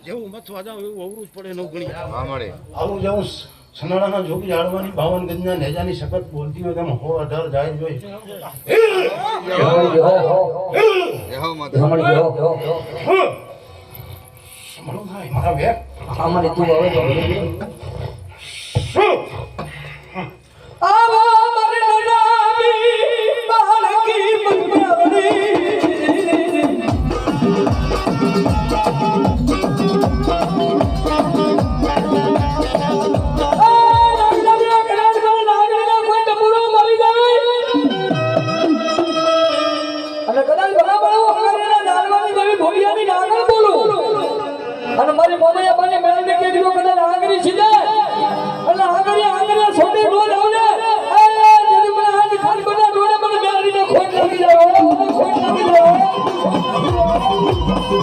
જેવું મથવા જાવ એવું અવરું જ પડે નોકરી આવું જેવું સનાડાના જોગી જાળવાની 52 ગજના નેજાની શપથ બોલતી હોય તેમ 18 જાય જોઈ મારા બે અમારે તું હવે અને મારી મોમૈયા બાને મેળવીને કે દીવો કદાચ આ કરી સીધા